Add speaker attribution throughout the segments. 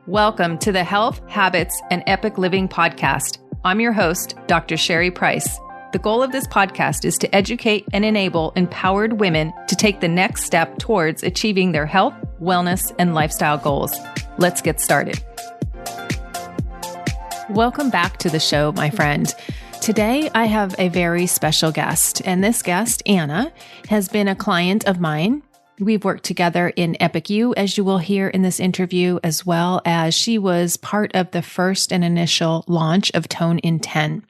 Speaker 1: Welcome to the Health, Habits, and Epic Living podcast. I'm your host, Dr. Sherry Price. The goal of this podcast is to educate and enable empowered women to take the next step towards achieving their health, wellness, and lifestyle goals. Let's get started. Welcome back to the show, my friend. Today, I have a very special guest, and this guest, Anna, has been a client of mine. We've worked together in EpicYOU, as you will hear in this interview, as well as she was part of the first and initial launch of Tone in 10.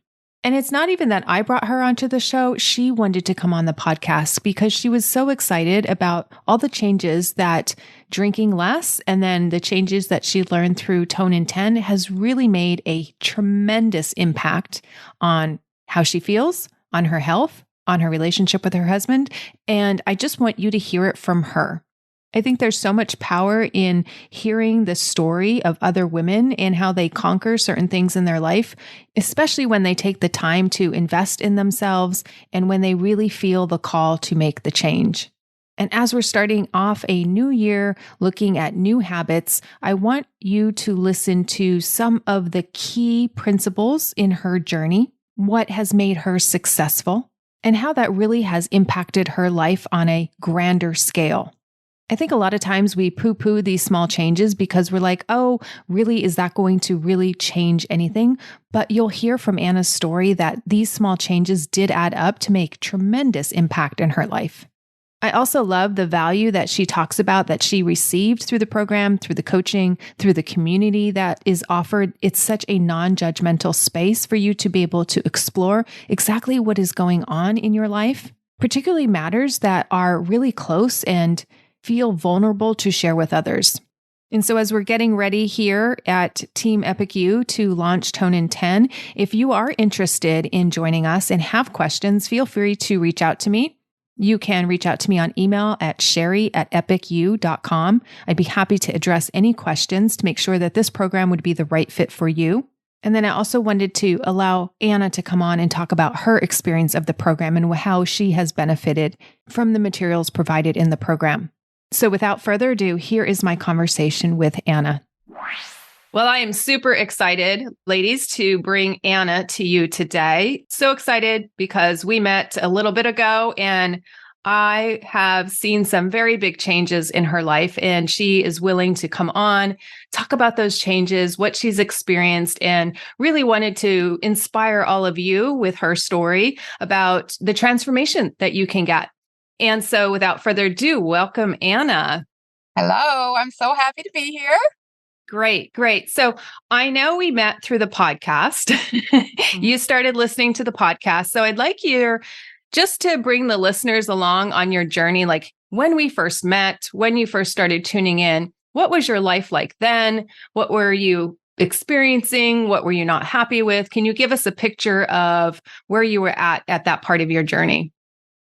Speaker 1: And it's not even that I brought her onto the show. She wanted to come on the podcast because she was so excited about all the changes that drinking less and then the changes that she learned through Tone in 10 has really made a tremendous impact on how she feels, on her health, on her relationship with her husband. And I just want you to hear it from her. I think there's so much power in hearing the story of other women and how they conquer certain things in their life, especially when they take the time to invest in themselves and when they really feel the call to make the change. And as we're starting off a new year, looking at new habits, I want you to listen to some of the key principles in her journey, what has made her successful, and how that really has impacted her life on a grander scale. I think a lot of times we poo-poo these small changes because we're like, oh, really, is that going to really change anything? But you'll hear from Anna's story that these small changes did add up to make tremendous impact in her life. I also love the value that she talks about that she received through the program, through the coaching, through the community that is offered. It's such a non-judgmental space for you to be able to explore exactly what is going on in your life, particularly matters that are really close and feel vulnerable to share with others. And so as we're getting ready here at Team EpicYOU to launch Tone in 10, if you are interested in joining us and have questions, feel free to reach out to me. You can reach out to me on email at sherry@epicyou.com. I'd be happy to address any questions to make sure that this program would be the right fit for you. And then I also wanted to allow Anna to come on and talk about her experience of the program and how she has benefited from the materials provided in the program. So without further ado, here is my conversation with Anna. Well, I am super excited, ladies, to bring Anna to you today. So excited because we met a little bit ago and I have seen some very big changes in her life, and she is willing to come on, talk about those changes, what she's experienced, and really wanted to inspire all of you with her story about the transformation that you can get. And so without further ado, welcome, Anna.
Speaker 2: Hello, I'm so happy to be here.
Speaker 1: Great, great. So I know we met through the podcast. You started listening to the podcast. So I'd like you just to bring the listeners along on your journey, like when we first met, when you first started tuning in, what was your life like then? What were you experiencing? What were you not happy with? Can you give us a picture of where you were at that part of your journey?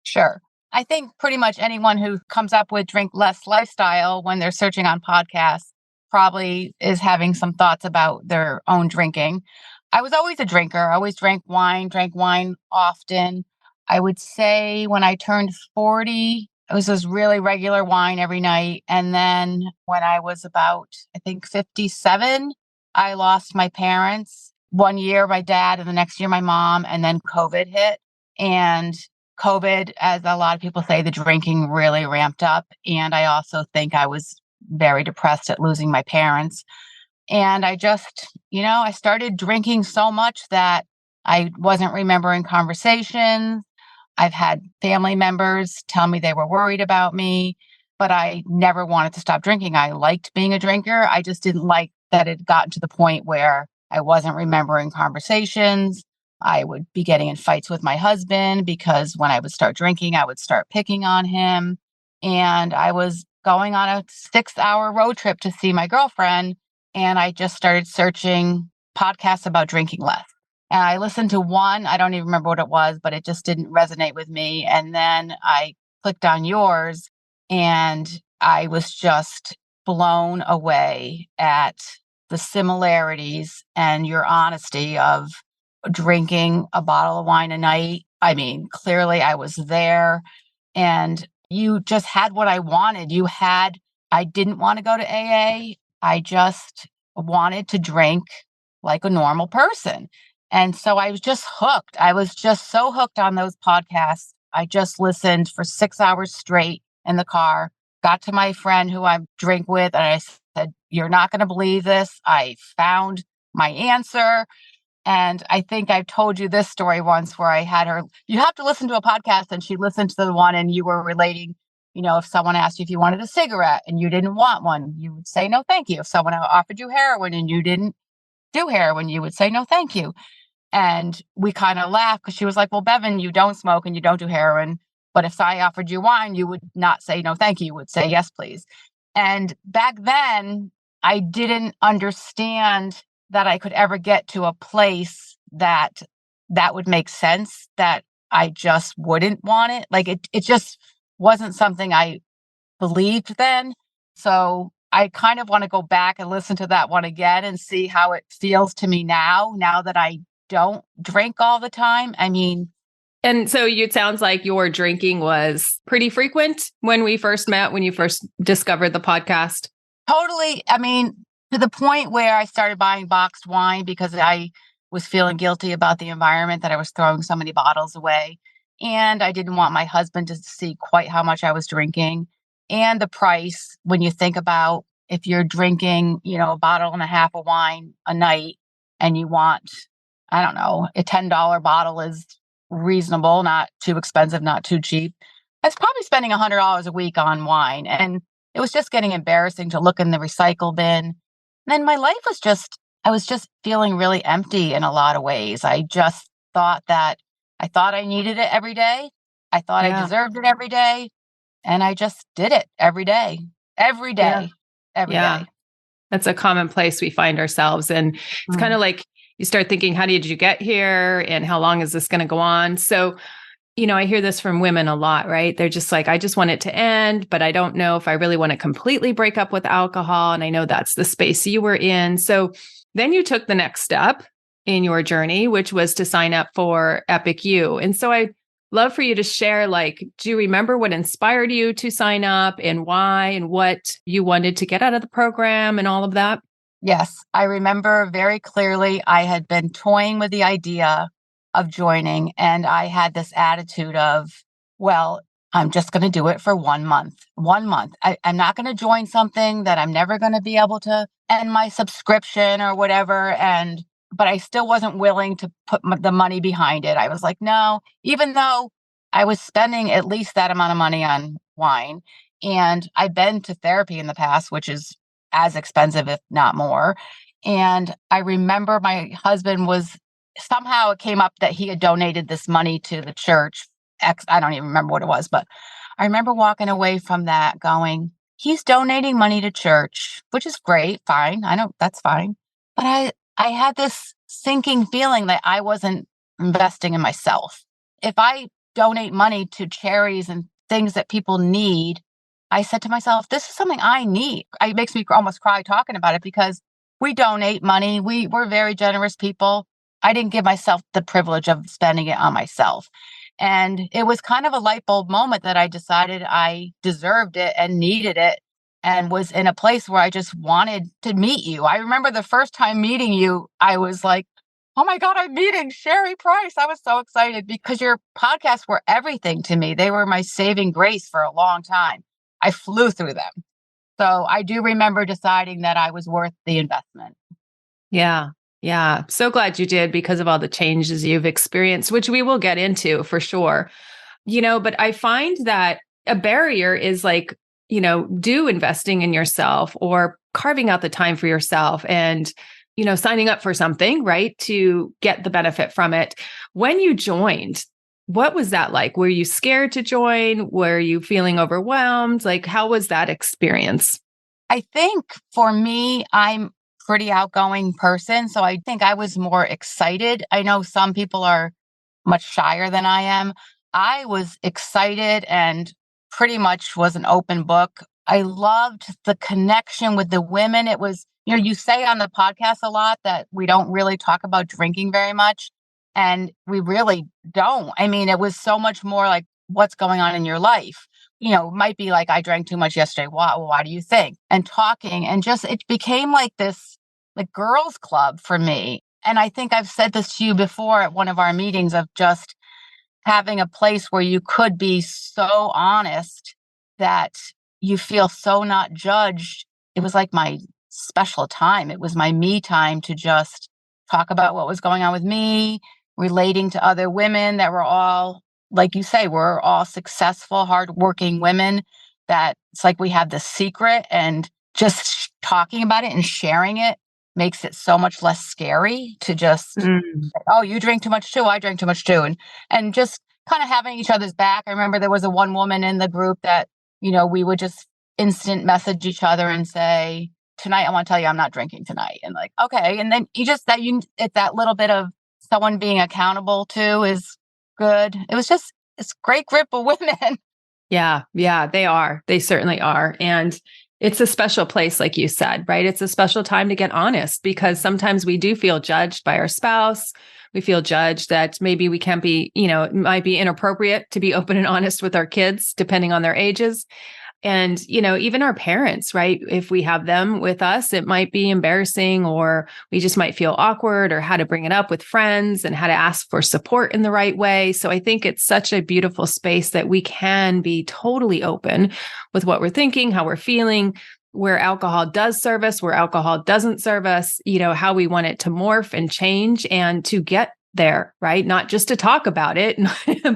Speaker 2: Sure. I think pretty much anyone who comes up with drink less lifestyle when they're searching on podcasts probably is having some thoughts about their own drinking. I was always a drinker. I always drank wine often. I would say when I turned 40, it was this really regular wine every night. And then when I was about, I think 57, I lost my parents. One year, my dad, and the next year, my mom, and then COVID hit. And COVID, as a lot of people say, the drinking really ramped up. And I also think I was very depressed at losing my parents. And I just, I started drinking so much that I wasn't remembering conversations. I've had family members tell me they were worried about me, but I never wanted to stop drinking. I liked being a drinker. I just didn't like that it gotten to the point where I wasn't remembering conversations. I would be getting in fights with my husband because when I would start drinking, I would start picking on him. And I was going on a 6-hour road trip to see my girlfriend. And I just started searching podcasts about drinking less. And I listened to one, I don't even remember what it was, but it just didn't resonate with me. And then I clicked on yours and I was just blown away at the similarities and your honesty of drinking a bottle of wine a night. I mean, clearly I was there and you just had what I wanted. I didn't want to go to AA. I just wanted to drink like a normal person. And so I was just hooked. I was just so hooked on those podcasts. I just listened for 6 hours straight in the car, got to my friend who I drink with, and I said, "You're not going to believe this. I found my answer." And I think I've told you this story once where I had her, you have to listen to a podcast, and she listened to the one and you were relating, if someone asked you if you wanted a cigarette and you didn't want one, you would say, no, thank you. If someone offered you heroin and you didn't do heroin, you would say, no, thank you. And we kind of laughed because she was like, well, Bevan, you don't smoke and you don't do heroin. But if I offered you wine, you would not say no, thank you. You would say, yes, please. And back then, I didn't understand that I could ever get to a place that would make sense, that I just wouldn't want it. Like it just wasn't something I believed then. So I kind of want to go back and listen to that one again and see how it feels to me now that I don't drink all the time. I mean,
Speaker 1: and so it sounds like your drinking was pretty frequent when we first met, when you first discovered the podcast.
Speaker 2: Totally. I mean, to the point where I started buying boxed wine because I was feeling guilty about the environment, that I was throwing so many bottles away. And I didn't want my husband to see quite how much I was drinking. And the price, when you think about if you're drinking, a bottle and a half of wine a night and you want, I don't know, a $10 bottle is reasonable, not too expensive, not too cheap. I was probably spending $100 a week on wine. And it was just getting embarrassing to look in the recycle bin. And then my life was I was just feeling really empty in a lot of ways. I just thought I needed it every day. I thought I deserved it every day. And I just did it every day, every day, every day.
Speaker 1: That's a common place we find ourselves. And it's kind of like you start thinking, how did you get here? And how long is this going to go on? So, I hear this from women a lot, right? They're just like, I just want it to end, but I don't know if I really want to completely break up with alcohol. And I know that's the space you were in. So then you took the next step in your journey, which was to sign up for EpicYOU. And so I'd love for you to share, do you remember what inspired you to sign up and why, and what you wanted to get out of the program and all of that?
Speaker 2: Yes, I remember very clearly. I had been toying with the idea of joining, and I had this attitude of, well, I'm just going to do it for 1 month. 1 month. I'm not going to join something that I'm never going to be able to end my subscription or whatever. But I still wasn't willing to put the money behind it. I was like, no, even though I was spending at least that amount of money on wine. And I've been to therapy in the past, which is as expensive, if not more. And I remember my husband somehow it came up that he had donated this money to the church. I don't even remember what it was, but I remember walking away from that going, he's donating money to church, which is great. Fine. I know that's fine. But I had this sinking feeling that I wasn't investing in myself. If I donate money to charities and things that people need, I said to myself, this is something I need. It makes me almost cry talking about it because we donate money. We're very generous people. I didn't give myself the privilege of spending it on myself. And it was kind of a light bulb moment that I decided I deserved it and needed it, and was in a place where I just wanted to meet you. I remember the first time meeting you, I was like, oh my God, I'm meeting Sherry Price. I was so excited because your podcasts were everything to me. They were my saving grace for a long time. I flew through them. So I do remember deciding that I was worth the investment.
Speaker 1: Yeah. Yeah. So glad you did, because of all the changes you've experienced, which we will get into for sure. But I find that a barrier is do investing in yourself or carving out the time for yourself and, signing up for something, right, to get the benefit from it. When you joined, what was that like? Were you scared to join? Were you feeling overwhelmed? How was that experience?
Speaker 2: I think for me, I'm pretty outgoing person. So I think I was more excited. I know some people are much shyer than I am. I was excited and pretty much was an open book. I loved the connection with the women. It was, you say on the podcast a lot that we don't really talk about drinking very much. And we really don't. I mean, it was so much more like what's going on in your life. It might be like, I drank too much yesterday. Why do you think? And talking, and just, it became like this like girls club for me. And I think I've said this to you before at one of our meetings of just having a place where you could be so honest that you feel so not judged. It was like my special time. It was my me time to just talk about what was going on with me, relating to other women that were all, like you say, we're all successful, hardworking women that it's like we have the secret, and just talking about it and sharing it makes it so much less scary to just, oh, you drink too much too, I drink too much too. And just kind of having each other's back. I remember there was a one woman in the group that, we would just instant message each other and say, tonight, I want to tell you I'm not drinking tonight. And like, okay. And then it's that little bit of someone being accountable to is good. It was just, it's a great group of women.
Speaker 1: Yeah, they are. They certainly are. And it's a special place, like you said, right? It's a special time to get honest, because sometimes we do feel judged by our spouse. We feel judged that maybe we can't be, it might be inappropriate to be open and honest with our kids, depending on their ages. And, even our parents, right? If we have them with us, it might be embarrassing, or we just might feel awkward, or how to bring it up with friends and how to ask for support in the right way. So I think it's such a beautiful space that we can be totally open with what we're thinking, how we're feeling, where alcohol does serve us, where alcohol doesn't serve us, how we want it to morph and change, and to get there, right? Not just to talk about it,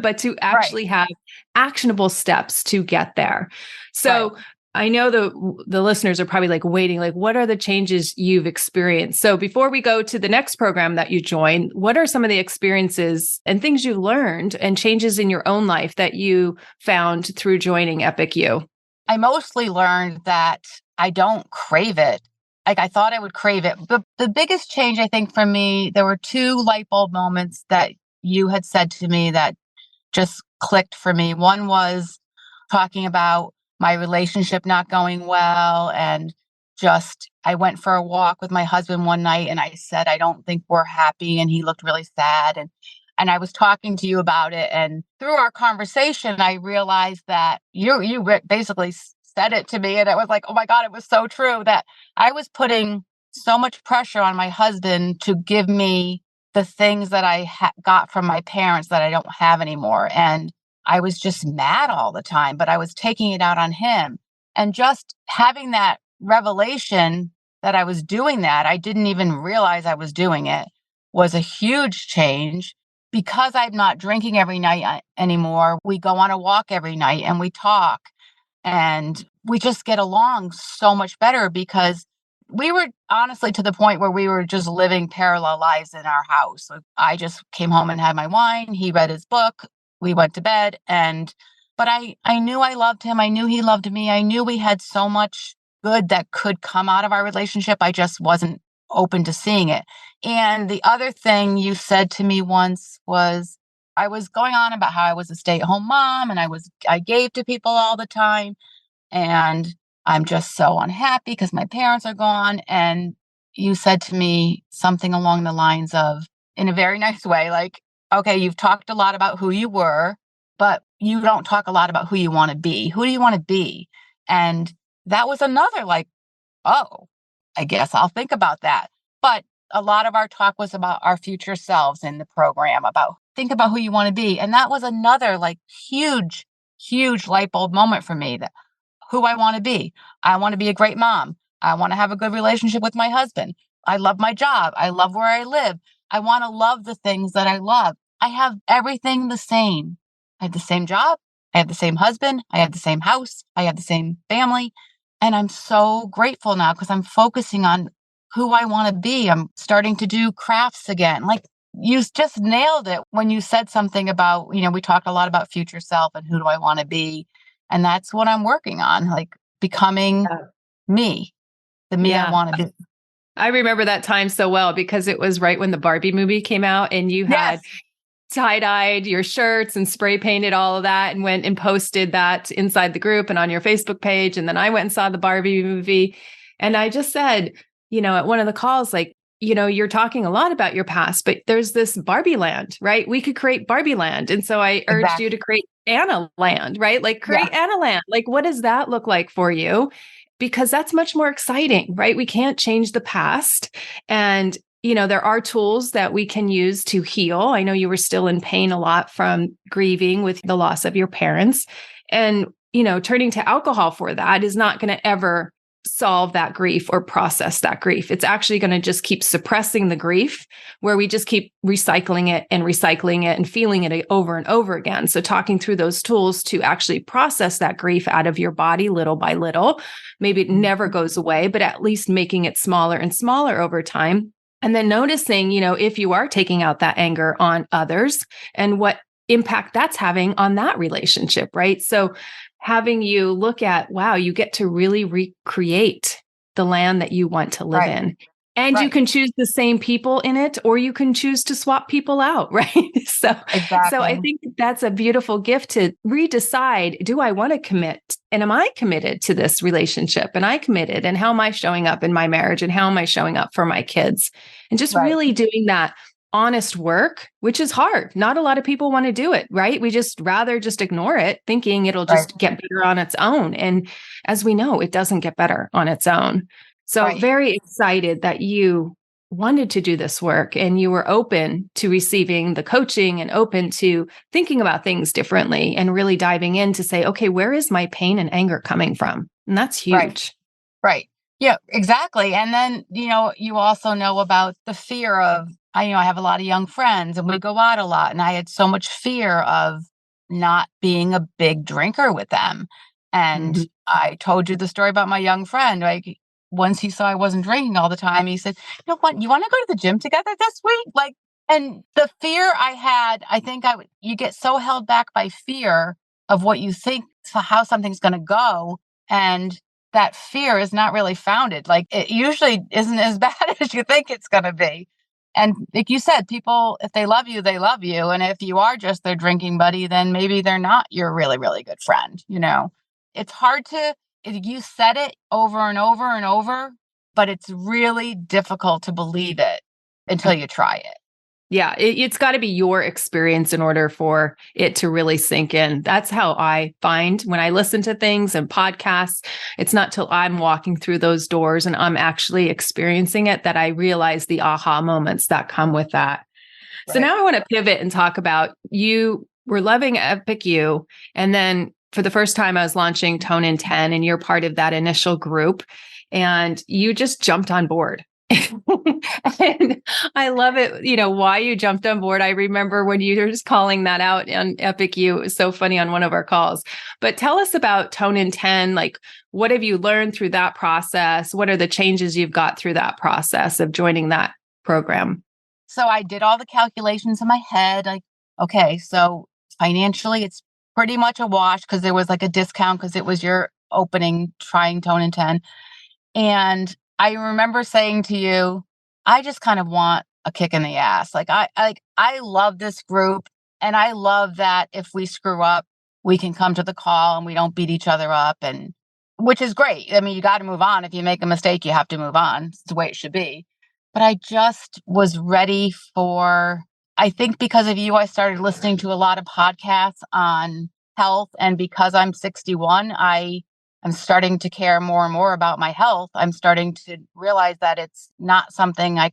Speaker 1: but to actually have actionable steps to get there. So I know the listeners are probably like waiting, like, what are the changes you've experienced? So before we go to the next program that you join, what are some of the experiences and things you learned and changes in your own life that you found through joining EpicYOU?
Speaker 2: I mostly learned that I don't crave it. Like I thought I would crave it. But the biggest change, I think, for me, there were two light bulb moments that you had said to me that just clicked for me. One was talking about my relationship not going well, and just I went for a walk with my husband one night and I said, I don't think we're happy. And he looked really sad. And I was talking to you about it. And through our conversation, I realized that you basically said it to me. And I was like, oh my God, it was so true that I was putting so much pressure on my husband to give me the things that I got from my parents that I don't have anymore. And I was just mad all the time, but I was taking it out on him. And just having that revelation that I was doing that, I didn't even realize I was doing it, was a huge change. Because I'm not drinking every night anymore, we go on a walk every night and we talk, and we just get along so much better, because we were honestly to the point where we were just living parallel lives in our house. Like, I just came home and had my wine. He read his book. We went to bed. But I knew I loved him. I knew he loved me. I knew we had so much good that could come out of our relationship. I just wasn't open to seeing it. And the other thing you said to me once was, I was going on about how I was a stay-at-home mom and I gave to people all the time. And I'm just so unhappy because my parents are gone. And you said to me something along the lines of, in a very nice way, like, okay, you've talked a lot about who you were, but you don't talk a lot about who you want to be. Who do you want to be? And that was another like, oh, I guess I'll think about that. But a lot of our talk was about our future selves in the program, about think about who you want to be. And that was another like huge, huge light bulb moment for me, that who I want to be. I want to be a great mom. I want to have a good relationship with my husband. I love my job. I love where I live. I want to love the things that I love. I have everything the same. I have the same job. I have the same husband. I have the same house. I have the same family. And I'm so grateful now because I'm focusing on who I want to be. I'm starting to do crafts again. Like you just nailed it when you said something about, we talked a lot about future self and who do I want to be. And that's what I'm working on, like becoming me, the me I want to be.
Speaker 1: I remember that time so well because it was right when the Barbie movie came out and you had tie-dyed your shirts and spray painted all of that and went and posted that inside the group and on your Facebook page. And then I went and saw the Barbie movie. And I just said, at one of the calls, like, you're talking a lot about your past, but there's this Barbie land, right? We could create Barbie land. And so I urged you to create Anna land, right? Like create Anna land. Like, what does that look like for you? because that's much more exciting, right? We can't change the past. And, there are tools that we can use to heal. I know you were still in pain a lot from grieving with the loss of your parents. And, turning to alcohol for that is not going to ever solve that grief or process that grief. It's actually going to just keep suppressing the grief, where we just keep recycling it and feeling it over and over again. So talking through those tools to actually process that grief out of your body little by little, maybe it never goes away, but at least making it smaller and smaller over time. And then noticing, if you are taking out that anger on others and what impact that's having on that relationship, right? So having you look at, wow, you get to really recreate the land that you want to live in. And you can choose the same people in it, or you can choose to swap people out, right? So I think that's a beautiful gift to redecide, do I want to commit? And am I committed to this relationship? And I committed? And how am I showing up in my marriage? And how am I showing up for my kids? And just really doing that honest work, which is hard. Not a lot of people want to do it, right? We just rather just ignore it, thinking it'll just get better on its own. And as we know, it doesn't get better on its own. So very excited that you wanted to do this work and you were open to receiving the coaching and open to thinking about things differently and really diving in to say, okay, where is my pain and anger coming from? And that's huge.
Speaker 2: Right. Yeah, exactly. And then, you also know about the fear of, I have a lot of young friends and we go out a lot, and I had so much fear of not being a big drinker with them. And I told you the story about my young friend. Like, once he saw I wasn't drinking all the time, he said, you know what, you want to go to the gym together this week? And the fear I had, I think you get so held back by fear of what you think, how something's going to go. And that fear is not really founded. Like, it usually isn't as bad as you think it's going to be. And like you said, people, if they love you, they love you. And if you are just their drinking buddy, then maybe they're not your really, really good friend. It's hard you said it over and over and over, but it's really difficult to believe it until you try it.
Speaker 1: Yeah, it's got to be your experience in order for it to really sink in. That's how I find when I listen to things and podcasts. It's not till I'm walking through those doors and I'm actually experiencing it that I realize the aha moments that come with that. So now I want to pivot and talk about, you were loving EpicYOU, and then for the first time I was launching Tone in 10, and you're part of that initial group, and you just jumped on board. And I love it, why you jumped on board. I remember when you were just calling that out on EpicYOU. It was so funny on one of our calls. But tell us about Tone in 10. Like, what have you learned through that process? What are the changes you've got through that process of joining that program?
Speaker 2: So I did all the calculations in my head. Like, okay, so financially, it's pretty much a wash because there was like a discount because it was your opening trying Tone in 10. And I remember saying to you, I just kind of want a kick in the ass. I love this group, and I love that if we screw up, we can come to the call and we don't beat each other up, and which is great. I mean, you got to move on. If you make a mistake, you have to move on. It's the way it should be. But I just was ready I think because of you, I started listening to a lot of podcasts on health, and because I'm 61, I'm starting to care more and more about my health. I'm starting to realize that it's not something I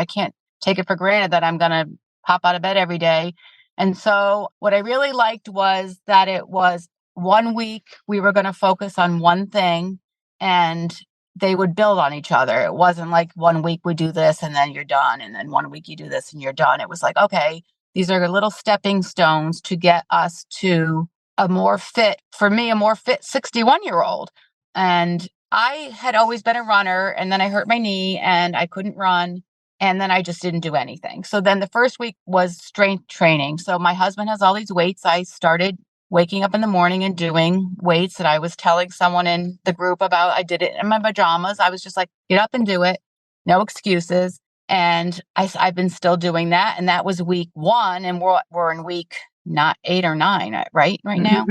Speaker 2: can't take it for granted that I'm going to pop out of bed every day. And so what I really liked was that it was 1 week we were going to focus on one thing, and they would build on each other. It wasn't like 1 week we do this and then you're done, and then 1 week you do this and you're done. It was like, okay, these are little stepping stones to get us to a more fit 61-year-old. And I had always been a runner, and then I hurt my knee and I couldn't run. And then I just didn't do anything. So then the first week was strength training. So my husband has all these weights. I started waking up in the morning and doing weights that I was telling someone in the group about. I did it in my pajamas. I was just like, get up and do it. No excuses. And I've been still doing that. And that was week 1. And we're in week not 8 or 9, right now.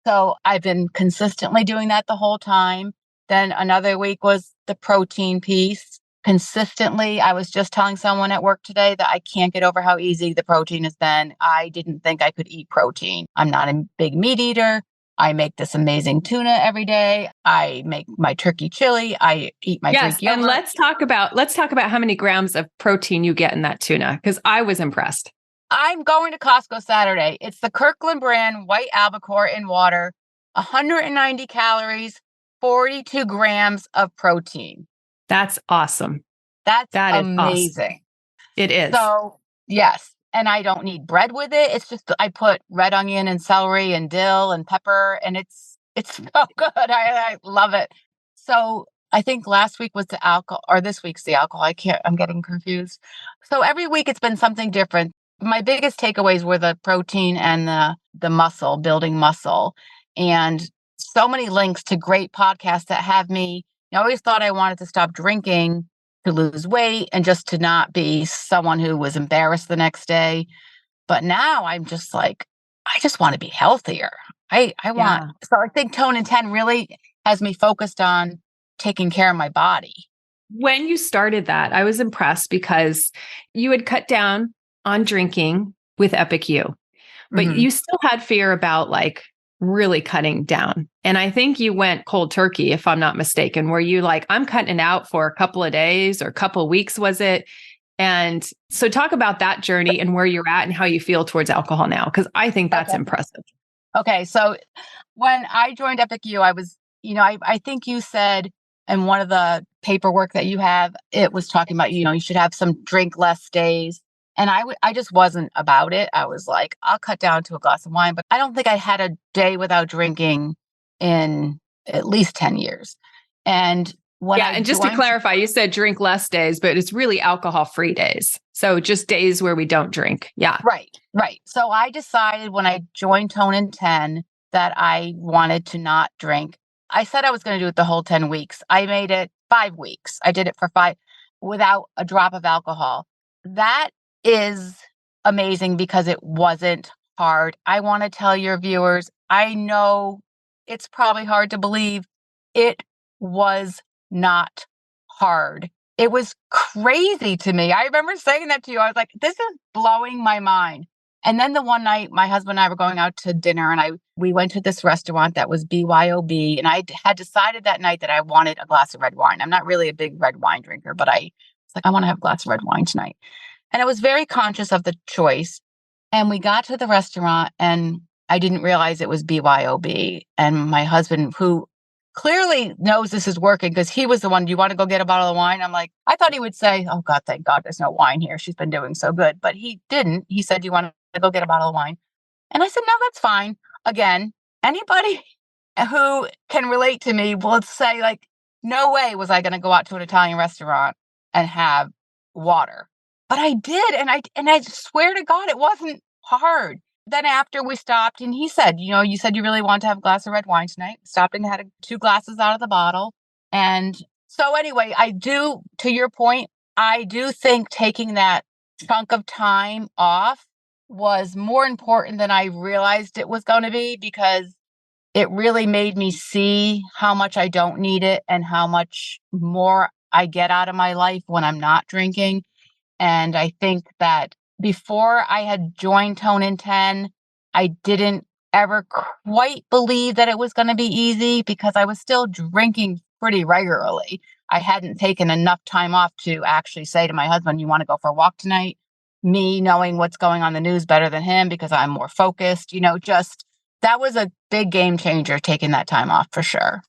Speaker 2: So I've been consistently doing that the whole time. Then another week was the protein piece. Consistently, I was just telling someone at work today that I can't get over how easy the protein has been. I didn't think I could eat protein. I'm not a big meat eater. I make this amazing tuna every day. I make my turkey chili. I eat my
Speaker 1: Yes,
Speaker 2: Greek yogurt.
Speaker 1: and let's talk about how many grams of protein you get in that tuna, because I was impressed.
Speaker 2: I'm going to Costco Saturday. It's the Kirkland brand white albacore in water, 190 calories, 42 grams of protein.
Speaker 1: That's awesome.
Speaker 2: That's
Speaker 1: That is awesome.
Speaker 2: amazing.
Speaker 1: It is.
Speaker 2: So, yes. And I don't need bread with it. It's just I put red onion and celery and dill and pepper, and it's so good. I love it. So I think last week was the alcohol, or this week's the alcohol. I'm getting confused. So every week it's been something different. My biggest takeaways were the protein and the muscle, building muscle, and so many links to great podcasts that have me. I always thought I wanted to stop drinking to lose weight and just to not be someone who was embarrassed the next day. But now I'm just like, I just want to be healthier. So I think Tone and 10 really has me focused on taking care of my body.
Speaker 1: When you started that, I was impressed because you had cut down on drinking with EpicYOU, but you still had fear about like really cutting down. And I think you went cold turkey, if I'm not mistaken, where you like, I'm cutting it out for a couple of days or a couple of weeks, was it? And so talk about that journey and where you're at and how you feel towards alcohol now, because I think that's impressive.
Speaker 2: Okay. So when I joined EpicYOU, I was, I think you said in one of the paperwork that you have, it was talking about, you should have some drink less days. And I just wasn't about it. I was like, I'll cut down to a glass of wine, but I don't think I had a day without drinking in at least 10 years. And
Speaker 1: and just to clarify, you said drink less days, but it's really alcohol-free days. So just days where we don't drink. Yeah.
Speaker 2: Right. So I decided when I joined Tone and 10 that I wanted to not drink. I said I was going to do it the whole 10 weeks. I made it 5 weeks. I did it for 5 without a drop of alcohol. That is amazing because it wasn't hard. I want to tell your viewers, I know it's probably hard to believe. It was not hard. It was crazy to me. I remember saying that to you. I was like, this is blowing my mind. And then the one night my husband and I were going out to dinner and we went to this restaurant that was BYOB. And I had decided that night that I wanted a glass of red wine. I'm not really a big red wine drinker, but I was like, I want to have a glass of red wine tonight. And I was very conscious of the choice. And we got to the restaurant and I didn't realize it was BYOB. And my husband, who clearly knows this is working because he was the one, do you want to go get a bottle of wine? I'm like, I thought he would say, oh God, thank God there's no wine here. She's been doing so good. But he didn't. He said, do you want to go get a bottle of wine? And I said, no, that's fine. Again, anybody who can relate to me will say like, no way was I going to go out to an Italian restaurant and have water. But I did. And I swear to God, it wasn't hard. Then after we stopped and he said, you said you really want to have a glass of red wine tonight. Stopped and had 2 glasses out of the bottle. And so anyway, to your point, I do think taking that chunk of time off was more important than I realized it was going to be because it really made me see how much I don't need it and how much more I get out of my life when I'm not drinking. And I think that before I had joined Tone and 10, I didn't ever quite believe that it was going to be easy because I was still drinking pretty regularly. I hadn't taken enough time off to actually say to my husband, you want to go for a walk tonight? Me knowing what's going on in the news better than him because I'm more focused, that was a big game changer, taking that time off for sure.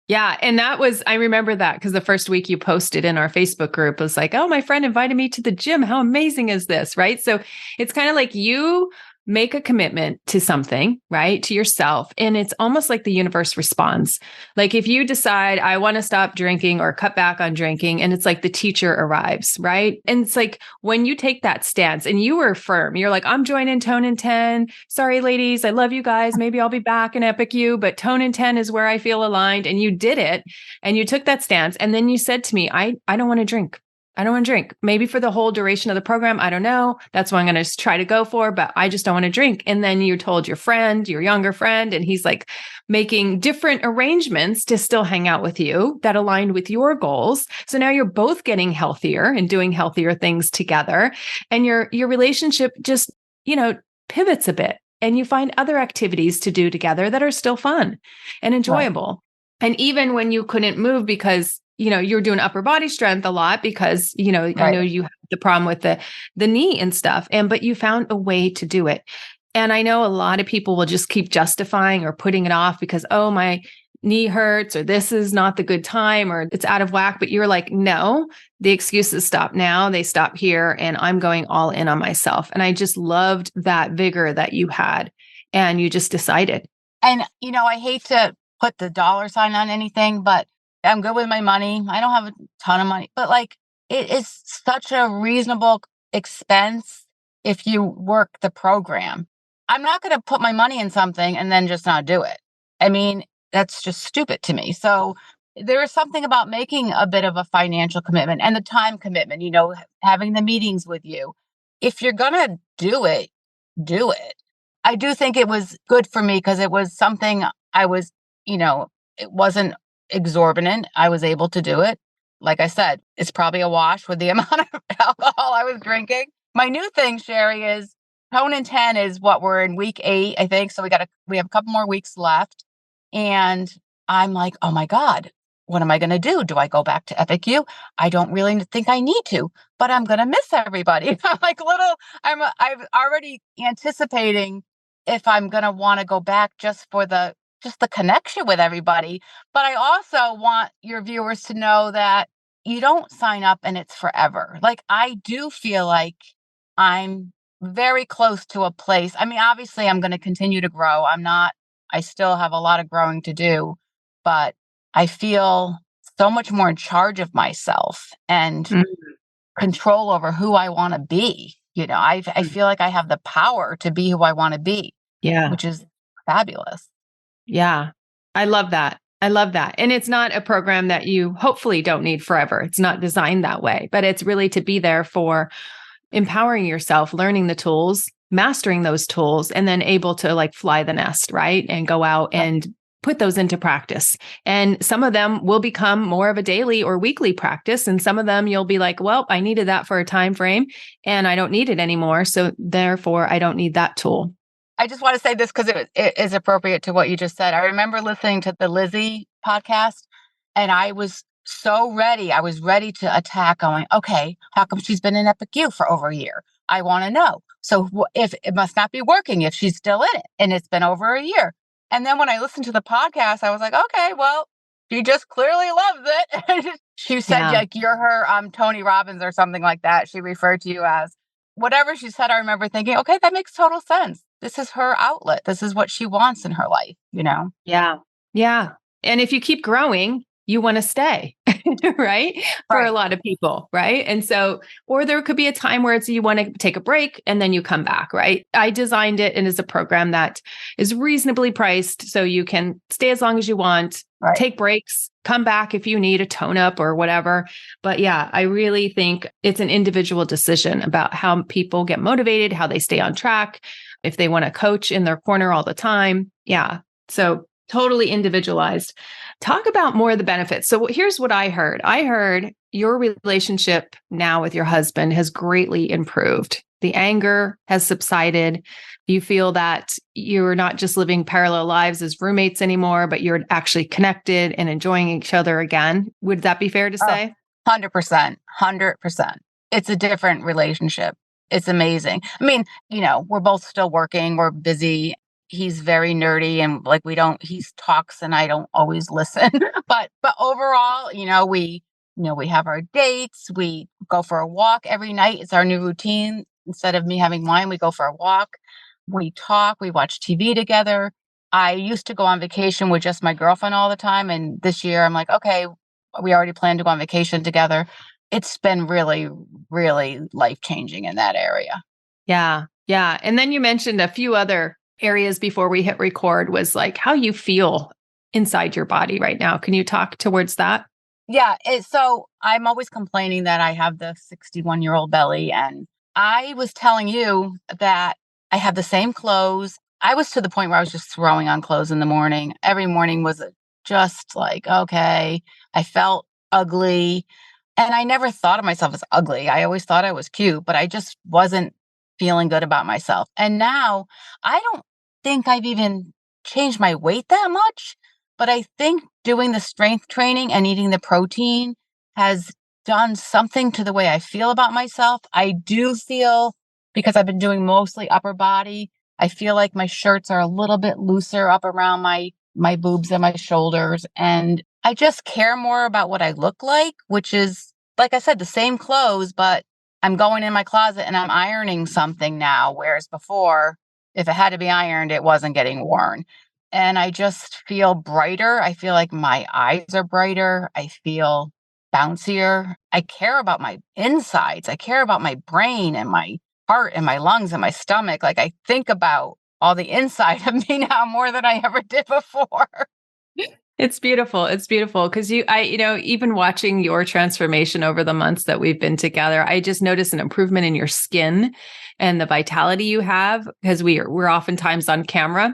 Speaker 1: Yeah. And I remember that because the first week you posted in our Facebook group was like, oh, my friend invited me to the gym. How amazing is this? Right. So it's kind of like you make a commitment to something, right? To yourself. And it's almost like the universe responds. Like if you decide I want to stop drinking or cut back on drinking, and it's like the teacher arrives, right? And it's like when you take that stance and you were firm, you're like, I'm joining Tone and 10. Sorry, ladies. I love you guys. Maybe I'll be back in EpicYOU, but Tone and 10 is where I feel aligned. And you did it and you took that stance. And then you said to me, I don't want to drink. I don't want to drink. Maybe for the whole duration of the program. I don't know. That's what I'm going to try to go for, but I just don't want to drink. And then you told your friend, your younger friend, and he's like making different arrangements to still hang out with you that aligned with your goals. So now you're both getting healthier and doing healthier things together. And your relationship just, pivots a bit. and you find other activities to do together that are still fun and enjoyable. Right. And even when you couldn't move because, you're doing upper body strength a lot because, I know you have the problem with the knee and stuff, but you found a way to do it. And I know a lot of people will just keep justifying or putting it off because, oh, my knee hurts, or this is not the good time, or it's out of whack. But you're like, no, the excuses stop now. They stop here. And I'm going all in on myself. And I just loved that vigor that you had. And you just decided.
Speaker 2: And, I hate to put the dollar sign on anything, but I'm good with my money. I don't have a ton of money, but it is such a reasonable expense if you work the program. I'm not going to put my money in something and then just not do it. I mean, that's just stupid to me. So there is something about making a bit of a financial commitment and the time commitment, having the meetings with you. If you're going to do it, do it. I do think it was good for me because it was something I was, it wasn't exorbitant. I was able to do it. Like I said, it's probably a wash with the amount of alcohol I was drinking. My new thing, Sherry, is Tone and 10 is what we're in week 8, I think. So we have a couple more weeks left. And I'm like, oh my God, what am I going to do? Do I go back to EpicYOU? I don't really think I need to, but I'm going to miss everybody. I'm already anticipating if I'm going to want to go back just for the connection with everybody. But I also want your viewers to know that you don't sign up and it's forever. I do feel like I'm very close to a place. I mean, obviously I'm going to continue to grow. I still have a lot of growing to do, but I feel so much more in charge of myself and control over who I want to be. I feel like I have the power to be who I want to be. Yeah. Which is fabulous.
Speaker 1: Yeah. I love that. And it's not a program that you hopefully don't need forever. It's not designed that way, but it's really to be there for empowering yourself, learning the tools, mastering those tools, and then able to fly the nest, right? And go out and put those into practice. And some of them will become more of a daily or weekly practice. And some of them you'll be like, well, I needed that for a time frame and I don't need it anymore. So therefore I don't need that tool.
Speaker 2: I just want to say this because it is appropriate to what you just said. I remember listening to the Lizzie podcast and I was so ready. I was ready to attack going, okay, how come she's been in EpicYOU for over a year? I want to know. So if it must not be working if she's still in it and it's been over a year. And then when I listened to the podcast, I was like, okay, well, she just clearly loves it. She said, you're her Tony Robbins or something like that. She referred to you as whatever she said. I remember thinking, okay, that makes total sense. This is her outlet. This is what she wants in her life,
Speaker 1: Yeah. Yeah. And if you keep growing, you want to stay, right? For a lot of people, right? And so, or there could be a time where you want to take a break and then you come back, right? I designed it and it's a program that is reasonably priced so you can stay as long as you want, take breaks, come back if you need a tone up or whatever. But yeah, I really think it's an individual decision about how people get motivated, how they stay on track, if they want a coach in their corner all the time. Yeah. So totally individualized. Talk about more of the benefits. So here's what I heard. I heard your relationship now with your husband has greatly improved. The anger has subsided. You feel that you're not just living parallel lives as roommates anymore, but you're actually connected and enjoying each other again. Would that be fair to say?
Speaker 2: 100%. 100%. It's a different relationship. It's amazing. I mean, we're both still working. We're busy. He's very nerdy and he talks and I don't always listen, but overall, we have our dates. We go for a walk every night. It's our new routine. Instead of me having wine, we go for a walk. We talk, we watch TV together. I used to go on vacation with just my girlfriend all the time. And this year I'm like, okay, we already planned to go on vacation together. It's been really, really life-changing in that area.
Speaker 1: Yeah. Yeah. And then you mentioned a few other areas before we hit record was how you feel inside your body right now. Can you talk towards that?
Speaker 2: Yeah. So I'm always complaining that I have the 61-year-old belly. And I was telling you that I have the same clothes. I was to the point where I was just throwing on clothes in the morning. Every morning was just okay, I felt ugly. And I never thought of myself as ugly. I always thought I was cute, but I just wasn't feeling good about myself. And now I don't think I've even changed my weight that much, but I think doing the strength training and eating the protein has done something to the way I feel about myself. I do feel, because I've been doing mostly upper body, I feel like my shirts are a little bit looser up around my boobs and my shoulders. And I just care more about what I look like, which is, like I said, the same clothes, but I'm going in my closet and I'm ironing something now. Whereas before, if it had to be ironed, it wasn't getting worn. And I just feel brighter. I feel like my eyes are brighter. I feel bouncier. I care about my insides. I care about my brain and my heart and my lungs and my stomach. Like, I think about all the inside of me now more than I ever did before.
Speaker 1: It's beautiful. It's beautiful because even watching your transformation over the months that we've been together, I just noticed an improvement in your skin and the vitality you have because we're oftentimes on camera.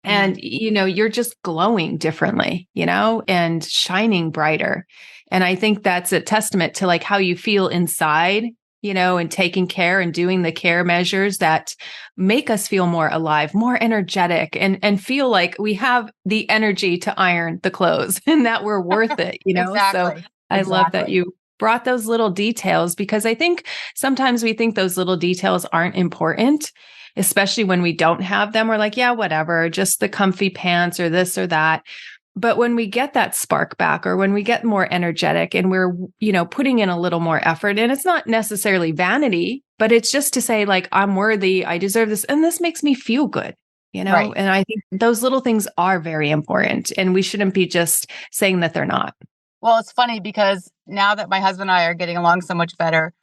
Speaker 1: And, you're just glowing differently, and shining brighter. And I think that's a testament to like how you feel inside, and taking care and doing the care measures that make us feel more alive, more energetic, and feel like we have the energy to iron the clothes and that we're worth it,
Speaker 2: Exactly.
Speaker 1: So I love that you brought those little details because I think sometimes we think those little details aren't important, especially when we don't have them. We're like, yeah, whatever, just the comfy pants or this or that. But when we get that spark back or when we get more energetic and we're, putting in a little more effort, and it's not necessarily vanity, but it's just to say like, I'm worthy, I deserve this. And this makes me feel good,
Speaker 2: Right.
Speaker 1: And I think those little things are very important and we shouldn't be just saying that they're not.
Speaker 2: Well, it's funny because now that my husband and I are getting along so much better,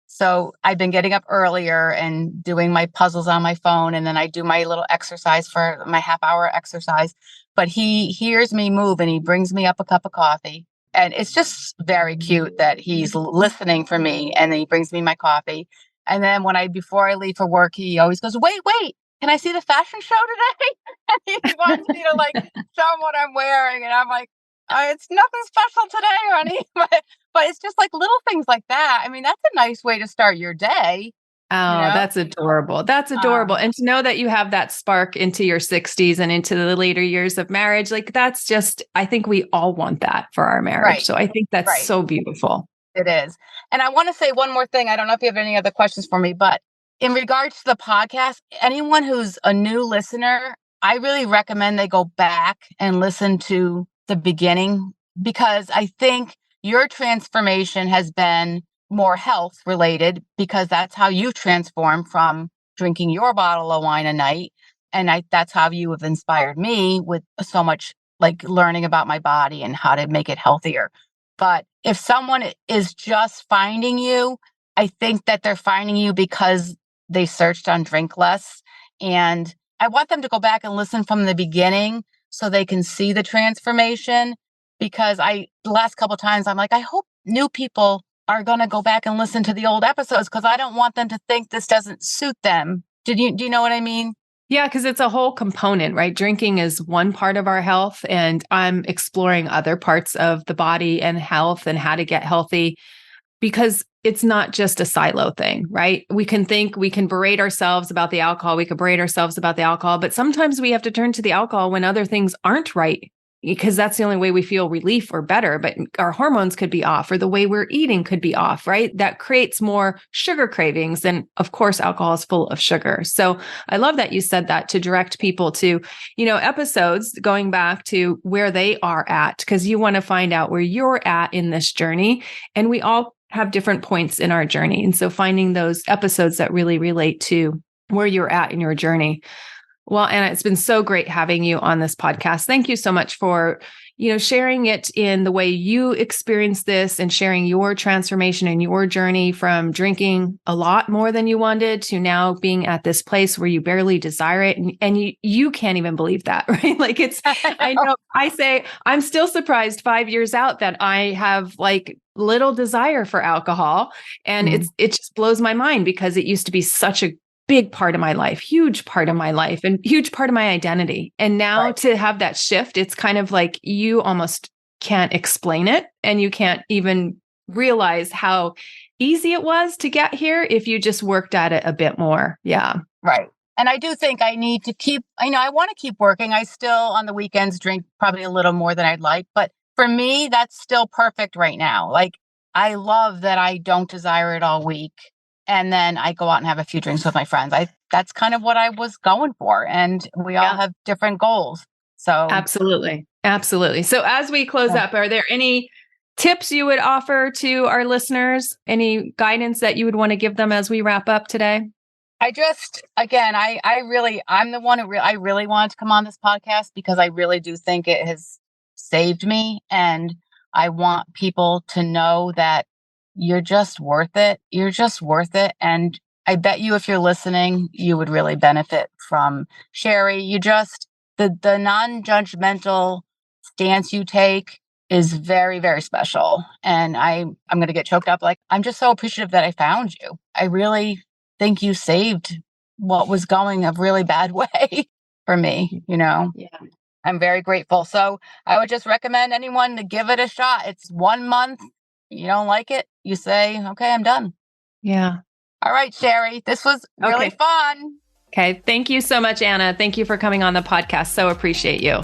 Speaker 2: so I've been getting up earlier and doing my puzzles on my phone. And then I do my little exercise for my half-hour exercise. But he hears me move and he brings me up a cup of coffee. And it's just very cute that he's listening for me and then he brings me my coffee. And then before I leave for work, he always goes, wait, can I see the fashion show today? And he wants me to like show him what I'm wearing. And I'm like, it's nothing special today, honey. But it's just like little things like that. I mean, that's a nice way to start your day.
Speaker 1: Oh, that's adorable. That's adorable. And to know that you have that spark into your 60s and into the later years of marriage, like that's just, I think we all want that for our marriage.
Speaker 2: Right.
Speaker 1: So I think that's so beautiful.
Speaker 2: It is. And I want to say one more thing. I don't know if you have any other questions for me, but in regards to the podcast, anyone who's a new listener, I really recommend they go back and listen to the beginning because I think your transformation has been more health related because that's how you transform from drinking your bottle of wine a night. And that's how you have inspired me with so much like learning about my body and how to make it healthier. But if someone is just finding you, I think that they're finding you because they searched on Drink Less. And I want them to go back and listen from the beginning so they can see the transformation. Because the last couple of times I'm like, I hope new people are going to go back and listen to the old episodes because I don't want them to think this doesn't suit them. Do you know what I mean?
Speaker 1: Yeah, because it's a whole component, right? Drinking is one part of our health, and I'm exploring other parts of the body and health and how to get healthy because it's not just a silo thing, right? We can berate ourselves about the alcohol, but sometimes we have to turn to the alcohol when other things aren't right. Because that's the only way we feel relief or better, but our hormones could be off or the way we're eating could be off, right? That creates more sugar cravings. And of course, alcohol is full of sugar. So I love that you said that to direct people to, episodes going back to where they are at, because you want to find out where you're at in this journey. And we all have different points in our journey. And so finding those episodes that really relate to where you're at in your journey. Well, Anna, it's been so great having you on this podcast. Thank you so much for, sharing it in the way you experienced this and sharing your transformation and your journey from drinking a lot more than you wanted to now being at this place where you barely desire it. And you can't even believe that, right? Like I say, I'm still surprised 5 years out that I have like little desire for alcohol. And it just blows my mind because it used to be such a big part of my life, huge part of my life and huge part of my identity. And now to have that shift, it's kind of like you almost can't explain it and you can't even realize how easy it was to get here if you just worked at it a bit more. Yeah.
Speaker 2: Right. And I do think I need to I want to keep working. I still on the weekends drink probably a little more than I'd like. But for me, that's still perfect right now. Like, I love that I don't desire it all week. And then I go out and have a few drinks with my friends. That's kind of what I was going for. And we all have different goals. So
Speaker 1: absolutely. Absolutely. So as we close up, are there any tips you would offer to our listeners? Any guidance that you would want to give them as we wrap up today?
Speaker 2: I'm the one I really wanted to come on this podcast because I really do think it has saved me. And I want people to know that you're just worth it. You're just worth it. And I bet you, if you're listening, you would really benefit from Sherry. The non-judgmental stance you take is very, very special. And I'm going to get choked up. Like, I'm just so appreciative that I found you. I really think you saved what was going a really bad way for me, Yeah. I'm very grateful. So I would just recommend anyone to give it a shot. It's 1 month. You don't like it, you say, okay, I'm done.
Speaker 1: Yeah.
Speaker 2: All right, Sherry, this was really fun.
Speaker 1: Okay. Thank you so much, Anna. Thank you for coming on the podcast. So appreciate you.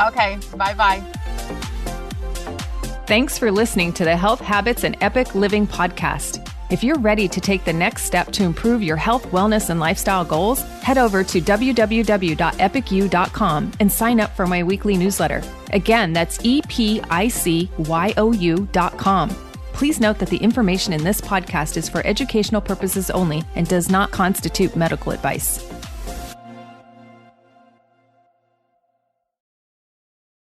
Speaker 2: Okay. Bye-bye.
Speaker 1: Thanks for listening to the Health Habits and Epic Living podcast. If you're ready to take the next step to improve your health, wellness, and lifestyle goals, head over to www.EpicYOU.com and sign up for my weekly newsletter. Again, that's EpicYOU.com. Please note that the information in this podcast is for educational purposes only and does not constitute medical advice.